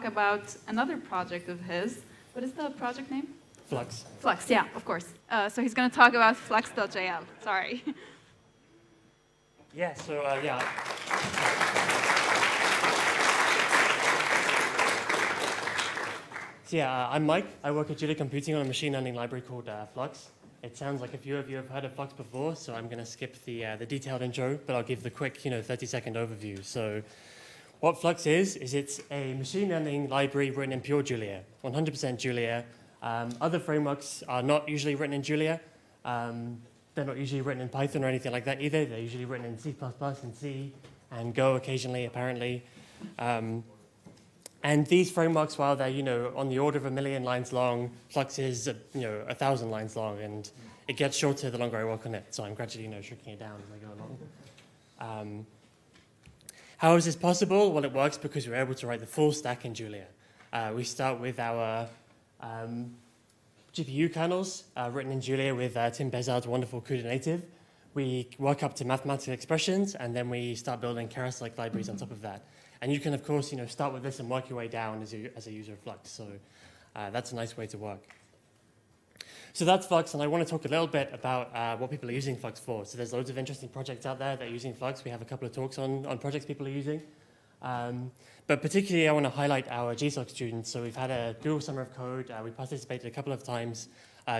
talk about another project of his. What is the project name? Flux. Flux, yeah, of course. So he's going to talk about FluxJS.jl. Sorry. Yeah, so yeah. So yeah, I'm Mike. I work at Julia Computing on a machine learning library called Flux. It sounds like a few of you have heard of Flux before, so I'm going to skip the detailed intro, but I'll give the quick, 30-second overview. So what Flux is it's a machine learning library written in pure Julia, 100% Julia. Other frameworks are not usually written in Julia. They're not usually written in Python or anything like that either. They're usually written in C++ and C and Go occasionally, apparently. And these frameworks, while they're on the order of 1 million lines long, Flux is 1,000 lines long, and it gets shorter the longer I work on it. So I'm gradually shrinking it down as I go along. How is this possible? Well, it works because we're able to write the full stack in Julia. We start with our GPU kernels written in Julia with Tim Bezard's wonderful CUDA native. We work up to mathematical expressions, and then we start building Keras-like libraries on top of that. And you can, of course, start with this and work your way down as a user of Flux. So that's a nice way to work. So that's Flux, and I want to talk a little bit about what people are using Flux for. So there's loads of interesting projects out there that are using Flux. We have a couple of talks on projects people are using. But particularly, I want to highlight our GSOC students. So we've had a Google Summer of Code. We participated a couple of times.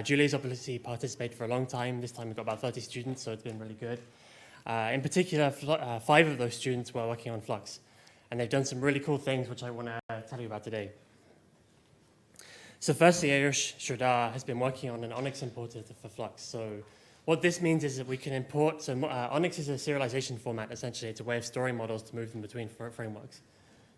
Julia's obviously participated for a long time. This time we've got about 30 students, so it's been really good. In particular, 5 of those students were working on Flux. And they've done some really cool things, which I want to tell you about today. So firstly, Ayush Sridhar has been working on an ONNX importer for Flux. So what this means is that we can import, so ONNX is a serialization format, essentially. It's a way of storing models to move them between frameworks.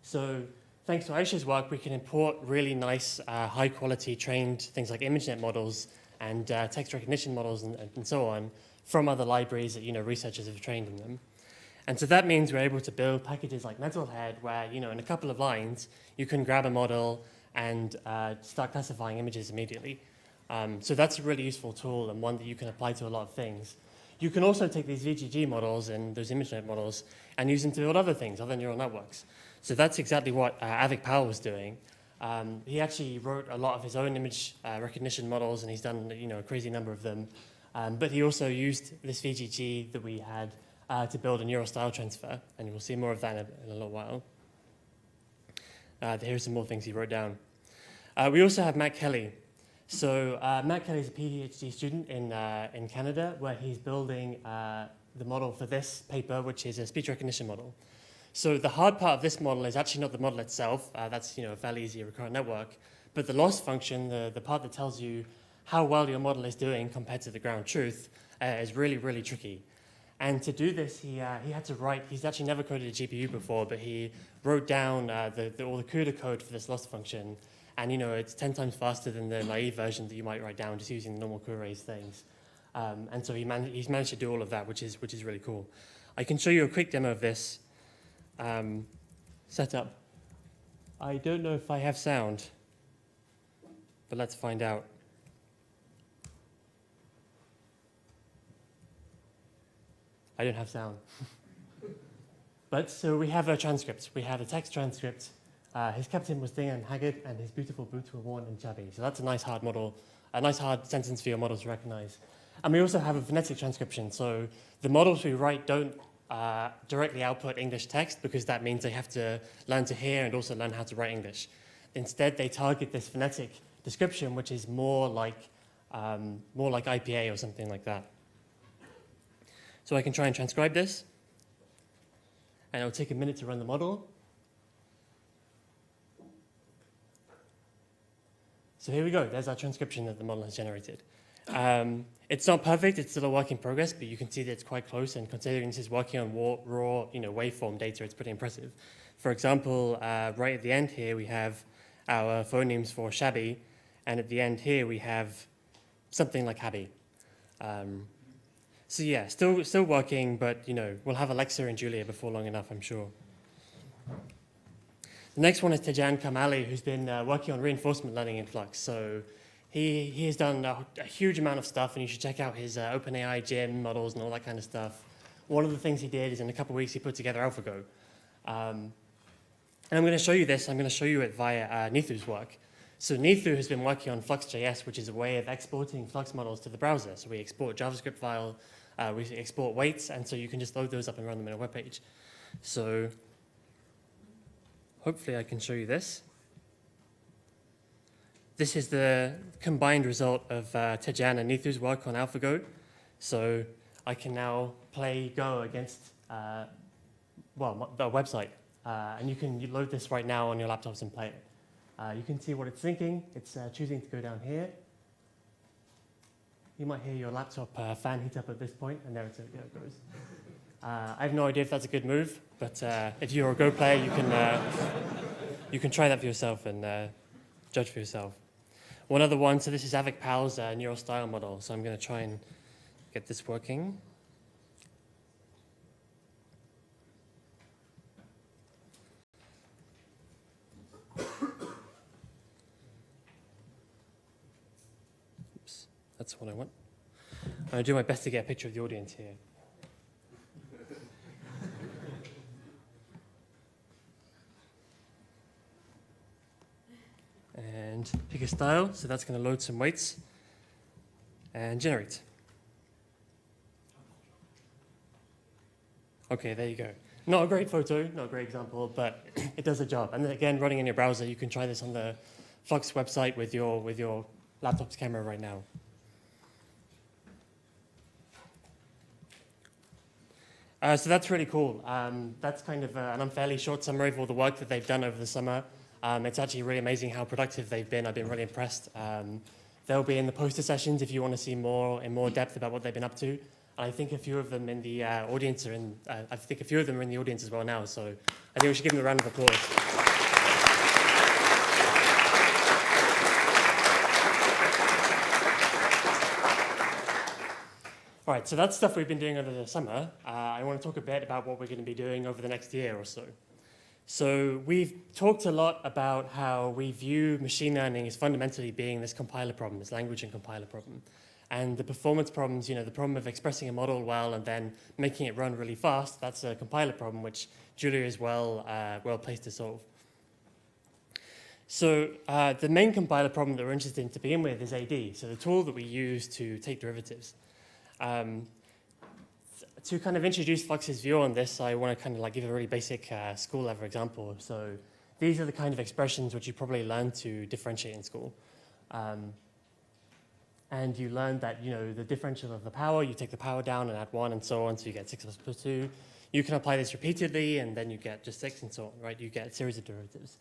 So thanks to Ayush's work, we can import really nice, high-quality trained things like ImageNet models and text recognition models and so on from other libraries that researchers have trained in them. And so that means we're able to build packages like Metalhead, where in a couple of lines you can grab a model and start classifying images immediately. So that's a really useful tool and one that you can apply to a lot of things. You can also take these VGG models and those ImageNet models and use them to build other things, other neural networks. So that's exactly what Avik Powell was doing. He actually wrote a lot of his own image recognition models, and he's done a crazy number of them. But he also used this VGG that we had to build a neural style transfer, and we'll see more of that in a little while. Here's some more things he wrote down. We also have Matt Kelly. So Matt Kelly is a PhD student in Canada, where he's building the model for this paper, which is a speech recognition model. So the hard part of this model is actually not the model itself. That's a fairly easy recurrent network. But the loss function, the part that tells you how well your model is doing compared to the ground truth, is really, really tricky. And to do this, he had to write, he's actually never coded a GPU before, but he wrote down all the CUDA code for this loss function. And it's 10 times faster than the naive version that you might write down just using the normal Curie things. And so he's managed to do all of that, which is really cool. I can show you a quick demo of this setup. I don't know if I have sound, but let's find out. I don't have sound. But so we have a transcript. We have a text transcript. His captain was thin and haggard, and his beautiful boots were worn and shabby. So that's a nice hard model, a nice hard sentence for your model to recognize. And we also have a phonetic transcription. So the models we write don't directly output English text, because that means they have to learn to hear and also learn how to write English. Instead, they target this phonetic description, which is more like IPA or something like that. So I can try and transcribe this, and it'll take a minute to run the model. So here we go. There's our transcription that the model has generated. It's not perfect. It's still a work in progress, but you can see that it's quite close. And considering this is working on raw waveform data, it's pretty impressive. For example, right at the end here, we have our phonemes for shabby, and at the end here, we have something like happy. So yeah, still working, but we'll have Alexa and Julia before long enough, I'm sure. The next one is Tejan Kamali, who's been working on reinforcement learning in Flux. So he has done a huge amount of stuff, and you should check out his OpenAI gym models and all that kind of stuff. One of the things he did is in a couple of weeks he put together AlphaGo. And I'm going to show you this. I'm going to show you it via Neethu's work. So Neethu has been working on FluxJS, which is a way of exporting Flux models to the browser. So we export JavaScript file, we export weights, and so you can just load those up and run them in a web page. So hopefully I can show you this. This is the combined result of Tejan and Neethu's work on AlphaGo. So I can now play Go against, the website. And you can load this right now on your laptops and play it. You can see what it's thinking. It's choosing to go down here. You might hear your laptop fan heat up at this point, and there it goes. I have no idea if that's a good move, but if you're a Go player, you can try that for yourself and judge for yourself. One other one, so this is Avik Pal's neural style model. So I'm going to try and get this working. Oops, that's what I want. I'm going to do my best to get a picture of the audience here. And pick a style, so that's going to load some weights and generate. Okay, there you go. Not a great photo, not a great example, but it does the job. And then again, running in your browser, you can try this on the Flux website with your laptop's camera right now. So that's really cool. That's kind of an unfairly short summary of all the work that they've done over the summer. It's actually really amazing how productive they've been. I've been really impressed. They'll be in the poster sessions if you want to see more in more depth about what they've been up to. I think a few of them in the audience are in. I think a few of them are in the audience as well now. So I think we should give them a round of applause. All right, so that's stuff we've been doing over the summer. I want to talk a bit about what we're going to be doing over the next year or so. So we've talked a lot about how we view machine learning as fundamentally being this compiler problem, this language and compiler problem. And the performance problems, the problem of expressing a model well and then making it run really fast, that's a compiler problem which Julia is well placed to solve. So the main compiler problem that we're interested in to begin with is AD, so the tool that we use to take derivatives. To kind of introduce Flux's view on this, I want to kind of give a really basic school level example. So these are the kind of expressions which you probably learned to differentiate in school. And you learned that, the differential of the power, you take the power down and add 1 and so on, so you get 6 plus 2. You can apply this repeatedly, and then you get just 6 and so on, right? You get a series of derivatives.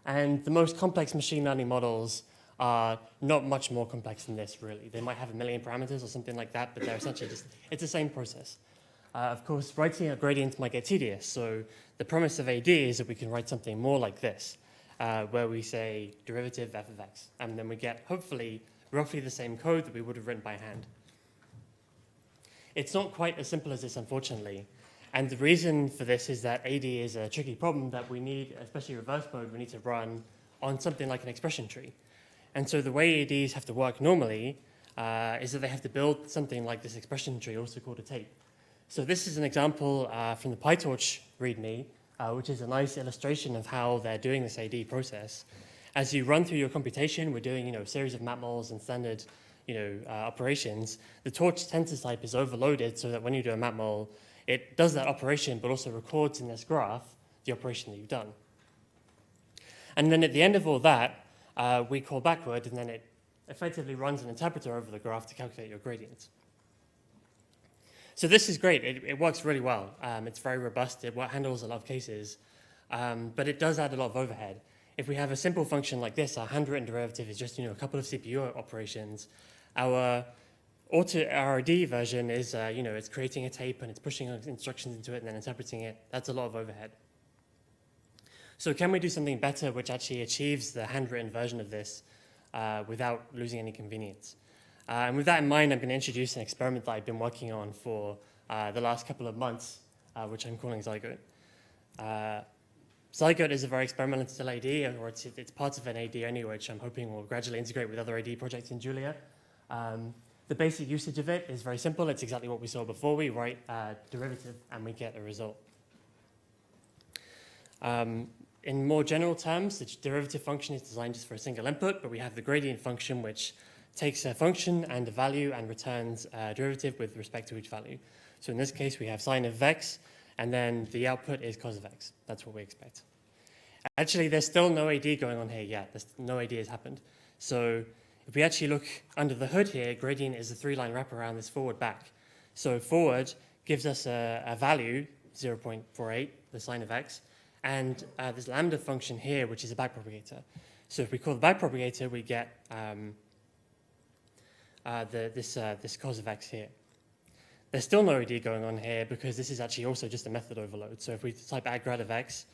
And the most complex machine learning models are not much more complex than this, really. They might have 1 million parameters or something like that, but they're essentially it's the same process. Of course, writing a gradient might get tedious, so the promise of AD is that we can write something more like this, where we say derivative f of x, and then we get, hopefully, roughly the same code that we would have written by hand. It's not quite as simple as this, unfortunately, and the reason for this is that AD is a tricky problem that we need, especially reverse mode, we need to run on something like an expression tree. And so the way ADs have to work normally is that they have to build something like this expression tree, also called a tape. So this is an example from the PyTorch README, which is a nice illustration of how they're doing this AD process. As you run through your computation, we're doing a series of matmols and standard operations. The torch tensor type is overloaded so that when you do a matmol, it does that operation, but also records in this graph the operation that you've done. And then at the end of all that, we call backward, and then it effectively runs an interpreter over the graph to calculate your gradient. So this is great. It works really well. It's very robust. It handles a lot of cases, but it does add a lot of overhead. If we have a simple function like this, our handwritten derivative is just a couple of CPU operations. Our RD version is it's creating a tape and it's pushing instructions into it and then interpreting it. That's a lot of overhead. So can we do something better which actually achieves the handwritten version of this without losing any convenience? And with that in mind, I'm going to introduce an experiment that I've been working on for the last couple of months, which I'm calling Zygote. Zygote is a very experimental AD, or it's part of an AD anyway, which I'm hoping will gradually integrate with other AD projects in Julia. The basic usage of it is very simple. It's exactly what we saw before. We write a derivative, and we get a result. in more general terms, the derivative function is designed just for a single input, but we have the gradient function, which takes a function and a value and returns a derivative with respect to each value. So in this case, we have sine of x, and then the output is cos of x. That's what we expect. Actually, there's still no AD going on here yet. No AD has happened. So if we actually look under the hood here, gradient is a 3-line wraparound this forward back. So forward gives us a value, 0.48, the sine of x, and this lambda function here, which is a backpropagator. So if we call the backpropagator, we get this cos of x here. There's still no AD going on here because this is actually also just a method overload. So if we type add grad of x,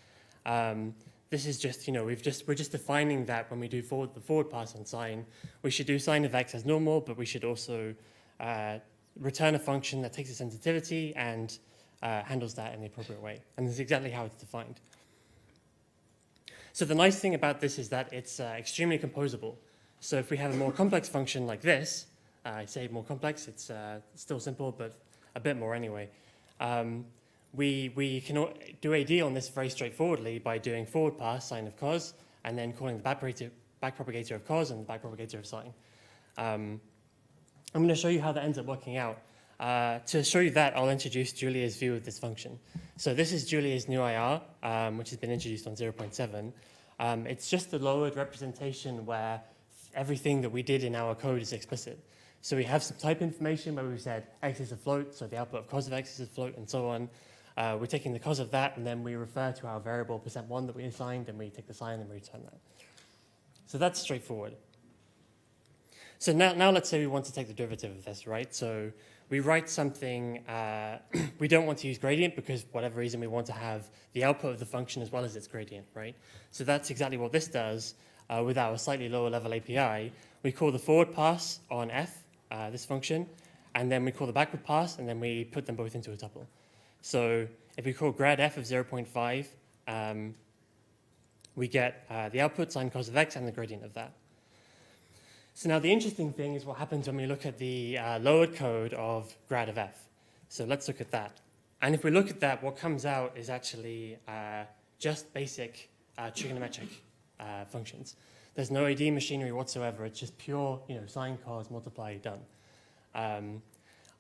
this is just, we're just defining that when we do the forward pass on sine, we should do sine of x as normal, but we should also return a function that takes a sensitivity and handles that in the appropriate way. And this is exactly how it's defined. So the nice thing about this is that it's extremely composable. So if we have a more complex function like this, I say more complex, it's still simple, but a bit more anyway. We can do AD on this very straightforwardly by doing forward pass, sine of cos, and then calling the backpropagator of cos and the backpropagator of sine. I'm going to show you how that ends up working out. To show you that, I'll introduce Julia's view of this function. So this is Julia's new IR, which has been introduced on 0.7. It's just a lowered representation where everything that we did in our code is explicit. So we have some type information where we've said x is a float, so the output of cos of x is a float, and so on. We're taking the cos of that, and then we refer to our variable %1 that we assigned, and we take the sine and we return that. So that's straightforward. So now let's say we want to take the derivative of this, right? So we write something, we don't want to use gradient because for whatever reason we want to have the output of the function as well as its gradient, right? So that's exactly what this does with our slightly lower level API. We call the forward pass on f, this function, and then we call the backward pass, and then we put them both into a tuple. So if we call grad f of 0.5, we get the output sine cos of x and the gradient of that. So now the interesting thing is what happens when we look at the lowered code of grad of f. So let's look at that. And if we look at that, what comes out is actually just basic trigonometric functions. There's no AD machinery whatsoever. It's just pure, sine, cos, multiply, done.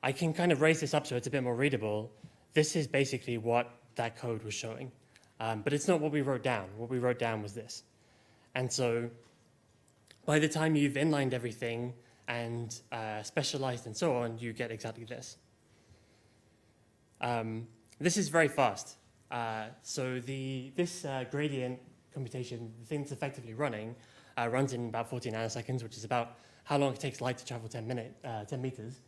I can kind of raise this up so it's a bit more readable. This is basically what that code was showing. But it's not what we wrote down. What we wrote down was this. And so by the time you've inlined everything and specialized and so on, you get exactly this. This is very fast. So this gradient computation, the thing that's effectively running, runs in about 40 nanoseconds, which is about how long it takes light to travel 10 meters.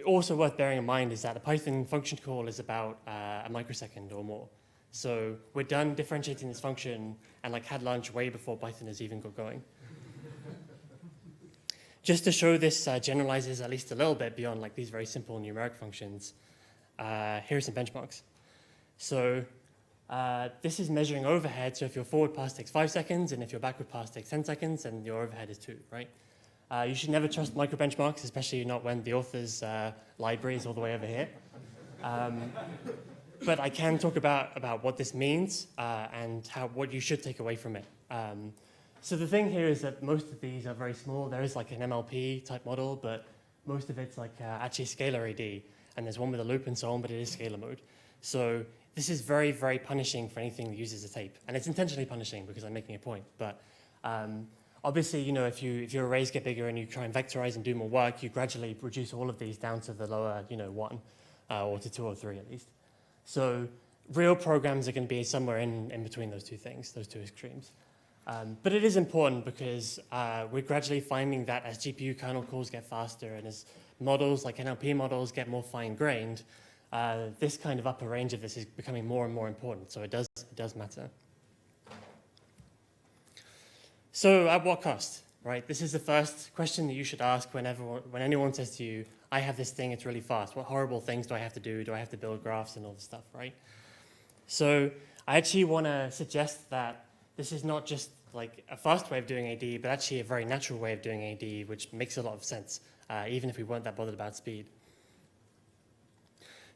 Also worth bearing in mind is that a Python function call is about a microsecond or more. So we're done differentiating this function and had lunch way before Python has even got going. Just to show this generalizes at least a little bit beyond these very simple numeric functions, here are some benchmarks. So this is measuring overhead. So if your forward pass takes 5 seconds and if your backward pass takes 10 seconds, then your overhead is 2, right? You should never trust micro benchmarks, especially not when the author's library is all the way over here. But I can talk about what this means and what you should take away from it. So the thing here is that most of these are very small. There is an MLP type model, but most of it's actually scalar AD. And there's one with a loop and so on, but it is scalar mode. So this is very, very punishing for anything that uses a tape. And it's intentionally punishing because I'm making a point. But obviously, if your arrays get bigger and you try and vectorize and do more work, you gradually reduce all of these down to the lower, 1, or to 2 or 3 at least. So real programs are going to be somewhere in between those two things, those two extremes. But it is important because we're gradually finding that as GPU kernel calls get faster and as models like NLP models get more fine-grained, this kind of upper range of this is becoming more and more important. So it does matter. So at what cost, right? This is the first question that you should ask when anyone says to you, I have this thing, it's really fast. What horrible things do I have to do? Do I have to build graphs and all this stuff, right? So I actually want to suggest that this is not just a fast way of doing AD, but actually a very natural way of doing AD, which makes a lot of sense, even if we weren't that bothered about speed.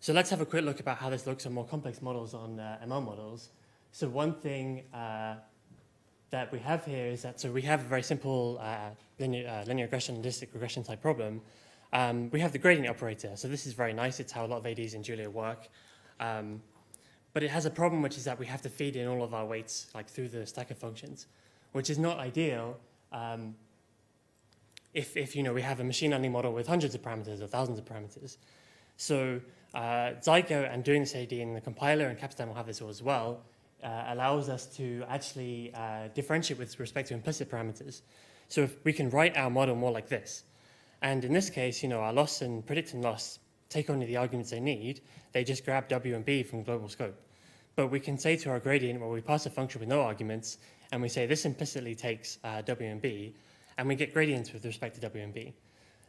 So let's have a quick look about how this looks on more complex models on ML models. So one thing that we have here is that, so we have a very simple linear regression and logistic regression type problem. We have the gradient operator. So this is very nice. It's how a lot of ADs in Julia work. But it has a problem, which is that we have to feed in all of our weights like through the stack of functions, which is not ideal if we have a machine learning model with hundreds of parameters or thousands of parameters. So Zygote and doing this AD in the compiler, and Capstan will have this as well, allows us to actually differentiate with respect to implicit parameters. So if we can write our model more like this. And in this case, our loss and predicting loss take only the arguments they need. They just grab W and B from global scope. But we can say to our gradient, well, we pass a function with no arguments, and we say this implicitly takes W and B, and we get gradients with respect to W and B.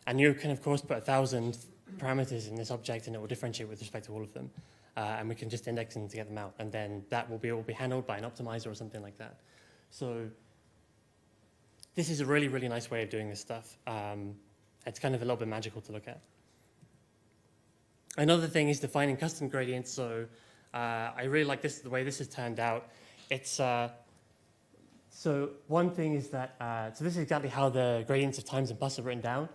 And you can, of course, put 1,000 parameters in this object, and it will differentiate with respect to all of them. And we can just index them to get them out. And then that will be handled by an optimizer or something like that. So this is a really, really nice way of doing this stuff. It's kind of a little bit magical to look at. Another thing is defining custom gradients. So I really like this, the way this has turned out. It's so one thing is that, so this is exactly how the gradients of times and plus are written down.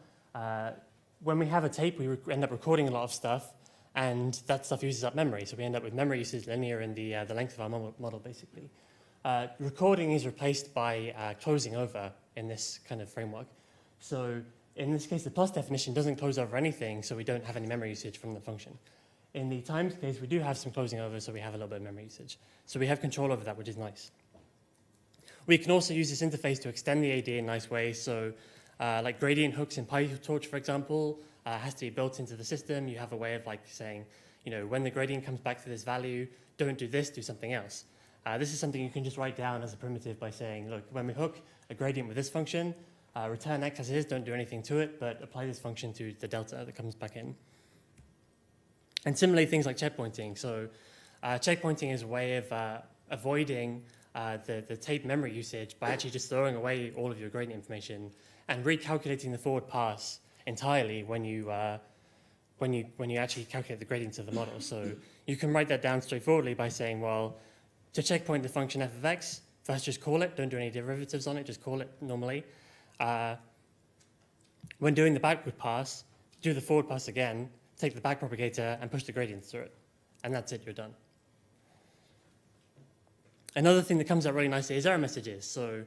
When we have a tape, we end up recording a lot of stuff, and that stuff uses up memory. So we end up with memory usage linear in the length of our model, basically. Recording is replaced by closing over in this kind of framework. So in this case, the plus definition doesn't close over anything, so we don't have any memory usage from the function. In the times case, we do have some closing over, so we have a little bit of memory usage. So we have control over that, which is nice. We can also use this interface to extend the AD in nice ways. So like gradient hooks in PyTorch, for example, has to be built into the system. You have a way of like saying, when the gradient comes back to this value, don't do this, do something else. This is something you can just write down as a primitive by saying, look, when we hook a gradient with this function, return x as it is, don't do anything to it, but apply this function to the delta that comes back in. And similarly, things like checkpointing. So checkpointing is a way of avoiding the tape memory usage by actually just throwing away all of your gradient information and recalculating the forward pass entirely when you actually calculate the gradients of the model. So you can write that down straightforwardly by saying, well, to checkpoint the function f of x, first just call it, don't do any derivatives on it, just call it normally. When doing the backward pass, do the forward pass again, take the back propagator and push the gradients through it. And that's it, you're done. Another thing that comes out really nicely is error messages. So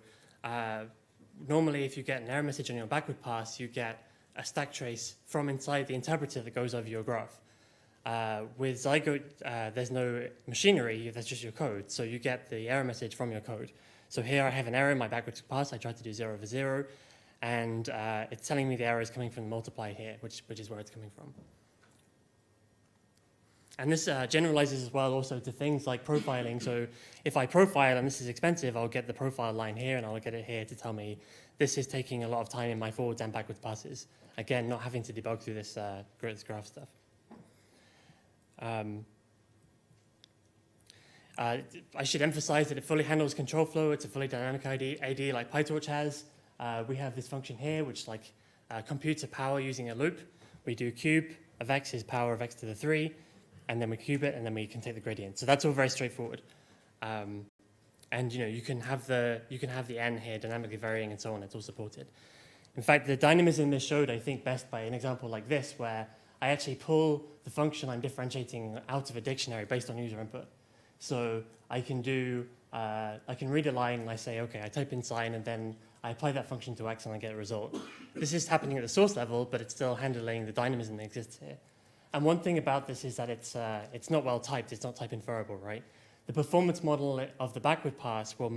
normally if you get an error message on your backward pass, you get a stack trace from inside the interpreter that goes over your graph. With Zygote, there's no machinery, that's just your code. So you get the error message from your code. So here I have an error in my backwards pass. I tried to do 0 over 0. And it's telling me the error is coming from the multiply here, which is where it's coming from. And this generalizes as well also to things like profiling. So if I profile and this is expensive, I'll get the profile line here and I'll get it here to tell me this is taking a lot of time in my forwards and backwards passes. Again, not having to debug through this graph stuff. I should emphasize that it fully handles control flow. It's a fully dynamic AD like PyTorch has. We have this function here which computes a power using a loop. We do cube of x is power of x to the 3. And then we cube it, and then we can take the gradient. So that's all very straightforward. And you can have the n here dynamically varying and so on. It's all supported. In fact, the dynamism is showed, I think, best by an example like this, where I actually pull the function I'm differentiating out of a dictionary based on user input. So I can read a line and I say, okay, I type in sign, and then I apply that function to x and I get a result. This is happening at the source level, but it's still handling the dynamism that exists here. And one thing about this is that it's not well typed. It's not type inferable, right? The performance model of the backward pass will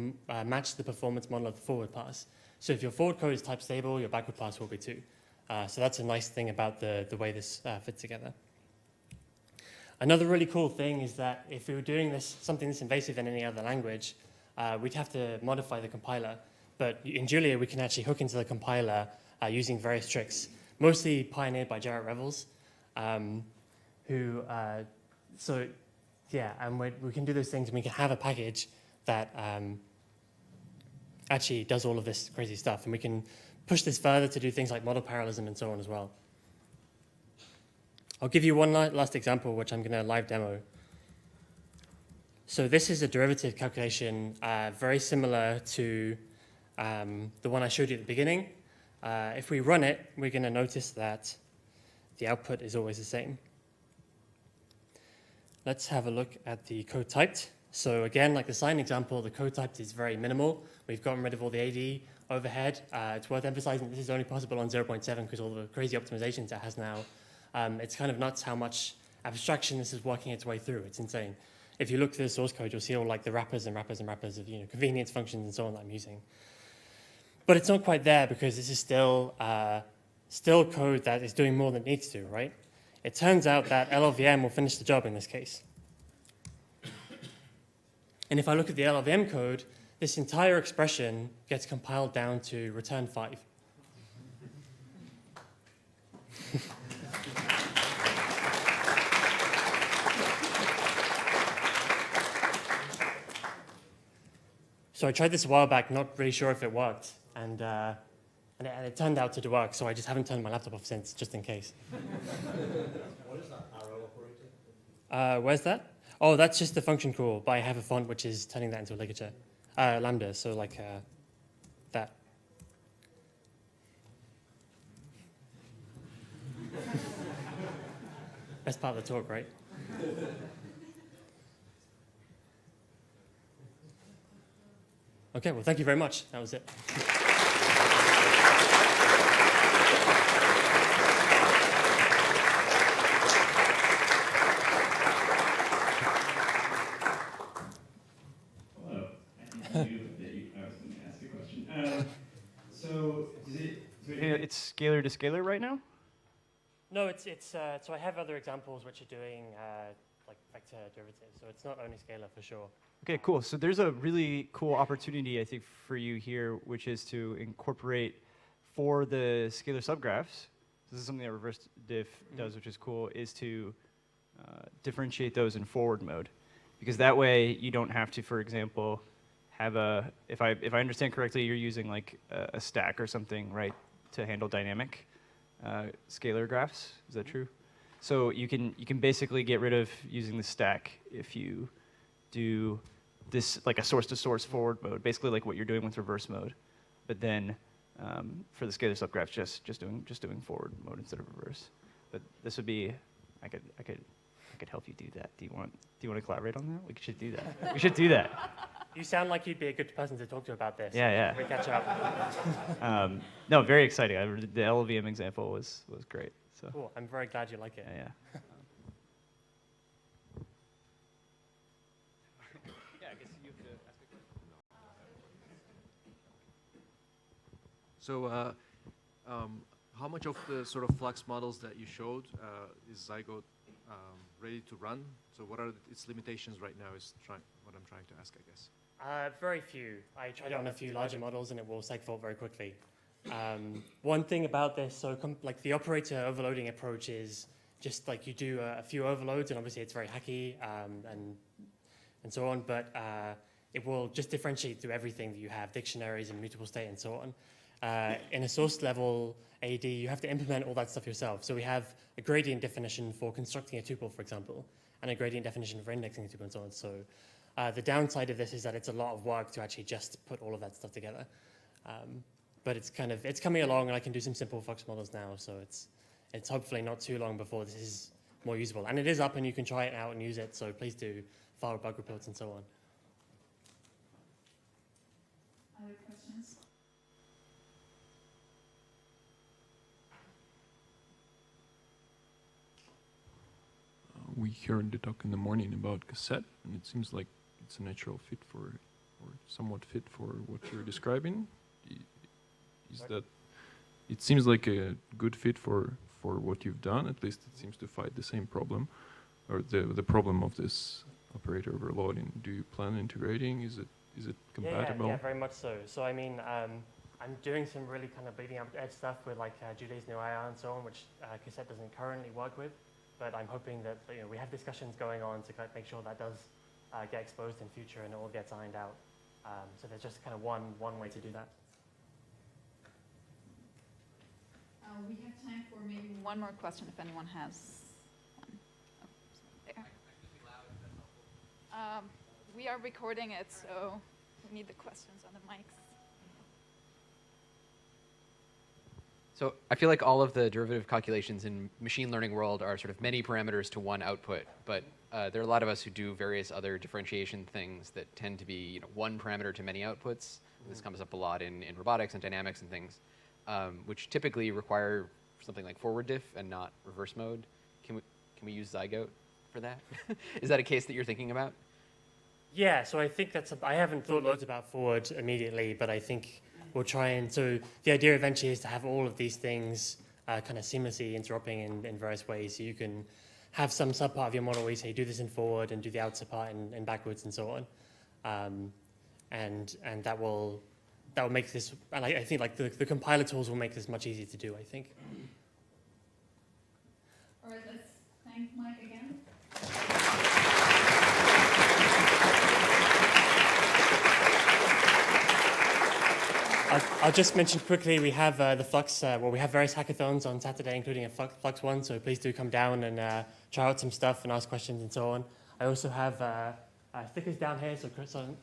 match the performance model of the forward pass. So if your forward code is type stable, your backward pass will be too. So that's a nice thing about the way this fits together. Another really cool thing is that if we were doing something this invasive in any other language, we'd have to modify the compiler. But in Julia, we can actually hook into the compiler using various tricks, mostly pioneered by Jarrett Revels. And we can do those things, and we can have a package that actually does all of this crazy stuff, and we can push this further to do things like model parallelism and so on as well. I'll give you one last example, which I'm going to live demo. So this is a derivative calculation very similar to the one I showed you at the beginning. If we run it, we're going to notice that the output is always the same. Let's have a look at the code typed. So again, like the sine example, the code typed is very minimal. We've gotten rid of all the AD overhead. It's worth emphasizing that this is only possible on 0.7 because all the crazy optimizations it has now. It's kind of nuts how much abstraction this is working its way through. It's insane. If you look through the source code, you'll see all like the wrappers and wrappers and wrappers of convenience functions and so on that I'm using. But it's not quite there because this is still code that is doing more than it needs to, right? It turns out that LLVM will finish the job in this case. And if I look at the LLVM code, this entire expression gets compiled down to return 5. So I tried this a while back, not really sure if it worked, and it turned out to work, so I just haven't turned my laptop off since, just in case. What is that arrow operator? Where's that? Oh, that's just the function call, but I have a font which is turning that into a ligature. Lambda, so like that. Best part of the talk, right? Okay, well, thank you very much. That was it. Hello. I knew that I was going to ask a question. So it's scalar to scalar right now? No, so I have other examples which are doing like vector derivatives, so it's not only scalar for sure. Okay, cool. So there's a really cool opportunity, I think, for you here, which is to incorporate for the scalar subgraphs. This is something that reverse diff does, which is cool, is to differentiate those in forward mode. Because that way you don't have to, for example, have if I understand correctly, you're using like a stack or something, right, to handle dynamic scalar graphs. Is that true? So you can basically get rid of using the stack if you do this like a source-to-source forward mode, basically like what you're doing with reverse mode. But then for the scalar subgraphs, just doing forward mode instead of reverse. But this would be, I could help you do that. Do you want to collaborate on that? We should do that. We should do that. You sound like you'd be a good person to talk to about this. Yeah. We catch up. No, very exciting. The LLVM example was great. So. Cool. I'm very glad you like it. Yeah. So how much of the sort of Flux models that you showed is Zygote ready to run? So what are its limitations right now is what I'm trying to ask, I guess. Very few. I tried it on a few larger models and it will segfault very quickly. One thing about this, so like the operator overloading approach is just like you do a few overloads and obviously it's very hacky and so on, but it will just differentiate through everything that you have, dictionaries and mutable state and so on. In a source level AD, you have to implement all that stuff yourself. So we have a gradient definition for constructing a tuple, for example, and a gradient definition for indexing a tuple and so on. So the downside of this is that it's a lot of work to actually just put all of that stuff together. But it's coming along and I can do some simple Flux models now. So it's hopefully not too long before this is more usable. And it is up and you can try it out and use it. So please do file bug reports and so on. Other questions? We heard the talk in the morning about cassette, and it seems like it's a natural fit for, or somewhat fit for what you're describing. Is that? It seems like a good fit for what you've done. At least it seems to fight the same problem, or the problem of this operator overloading. Do you plan integrating? Is it compatible? Yeah, very much so. So I mean, I'm doing some really kind of bleeding edge stuff with like Julia's new IR and so on, which Cassette doesn't currently work with. But I'm hoping that we have discussions going on to kind of make sure that does get exposed in future and it all gets ironed out. So there's just kind of one way to do that. We have time for maybe one more question if anyone has We are recording it, so we need the questions on the mics. So I feel like all of the derivative calculations in machine learning world are sort of many parameters to one output, but there are a lot of us who do various other differentiation things that tend to be one parameter to many outputs. This comes up a lot in robotics and dynamics and things, which typically require something like forward diff and not reverse mode. Can we use Zygote for that? Is that a case that you're thinking about? Yeah, so I think I haven't thought loads about forward immediately, but I think we'll try and, so the idea eventually is to have all of these things kind of seamlessly interrupting in various ways. So you can have some subpart of your model where you say, do this in forward and do the outer part in backwards and so on. And that will make this, and I think like the compiler tools will make this much easier to do, I think. All right, let's thank Mike again. I'll just mention quickly, we have the Flux, we have various hackathons on Saturday, including a Flux one, so please do come down and try out some stuff and ask questions and so on. I also have stickers down here, so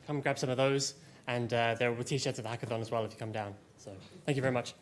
come grab some of those, and there will be t-shirts at the hackathon as well if you come down. So thank you very much.